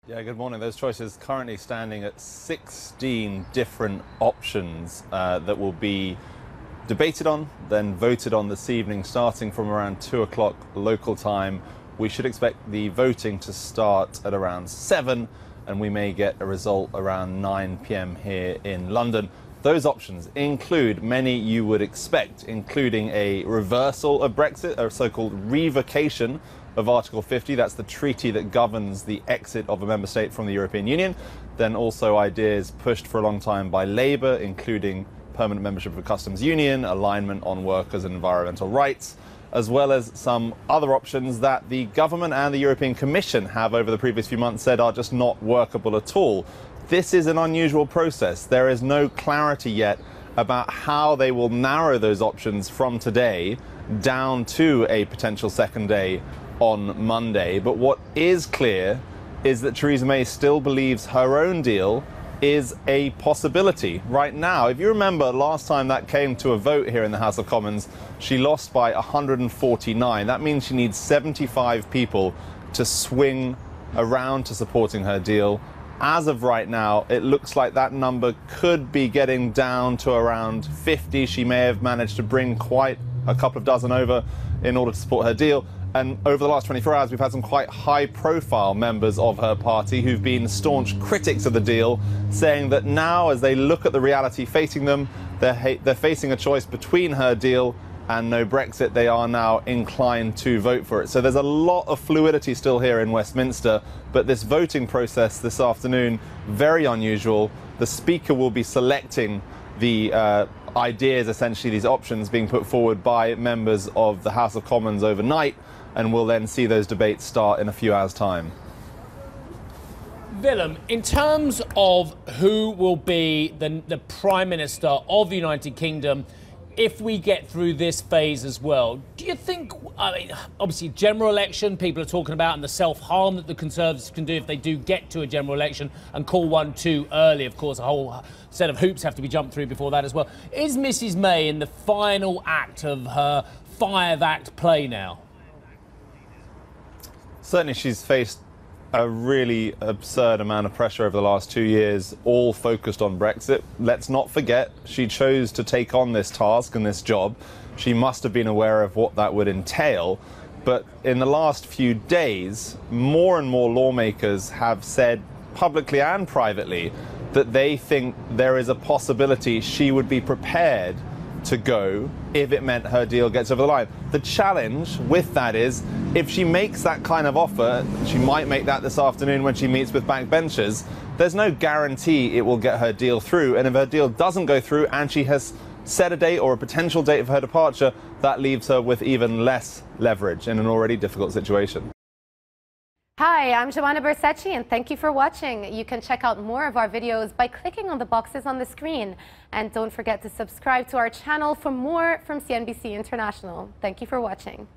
Yeah, good morning. Those choices currently standing at 16 different options that will be debated on, then voted on this evening, starting from around 2 o'clock local time. We should expect the voting to start at around 7, and we may get a result around 9 p.m. here in London. Those options include many you would expect, including a reversal of Brexit, a so-called revocation of Article 50. That's the treaty that governs the exit of a member state from the European Union. Then also ideas pushed for a long time by Labour, including permanent membership of a customs union, alignment on workers' and environmental rights, as well as some other options that the government and the European Commission have over the previous few months said are just not workable at all. This is an unusual process. There is no clarity yet about how they will narrow those options from today down to a potential second day on Monday. But what is clear is that Theresa May still believes her own deal is a possibility. Right now, if you remember last time that came to a vote here in the House of Commons, she lost by 149. That means she needs 75 people to swing around to supporting her deal. As of right now, it looks like that number could be getting down to around 50. She may have managed to bring quite a couple of dozen over in order to support her deal. And over the last 24 hours, we've had some quite high-profile members of her party who've been staunch critics of the deal, saying that now, as they look at the reality facing them, they're facing a choice between her deal and no Brexit. They are now inclined to vote for it. So there's a lot of fluidity still here in Westminster, but this voting process this afternoon, very unusual. The Speaker will be selecting the ideas, essentially these options being put forward by members of the House of Commons overnight, and we'll then see those debates start in a few hours' time. Willem, in terms of who will be the Prime Minister of the United Kingdom if we get through this phase as well, do you think, I mean, obviously general election, people are talking about, and the self-harm that the Conservatives can do if they do get to a general election and call one too early. Of course, a whole set of hoops have to be jumped through before that as well. Is Mrs May in the final act of her 5-act play now? Certainly she's faced a really absurd amount of pressure over the last 2 years, all focused on Brexit. Let's not forget, she chose to take on this task and this job. She must have been aware of what that would entail. But in the last few days, more and more lawmakers have said publicly and privately that they think there is a possibility she would be prepared to go if it meant her deal gets over the line. The challenge with that is, if she makes that kind of offer, she might make that this afternoon when she meets with backbenchers, there's no guarantee it will get her deal through. And if her deal doesn't go through and she has set a date or a potential date for her departure, that leaves her with even less leverage in an already difficult situation. Hi, I'm Joanna Bersecci, and thank you for watching. You can check out more of our videos by clicking on the boxes on the screen. And don't forget to subscribe to our channel for more from CNBC International. Thank you for watching.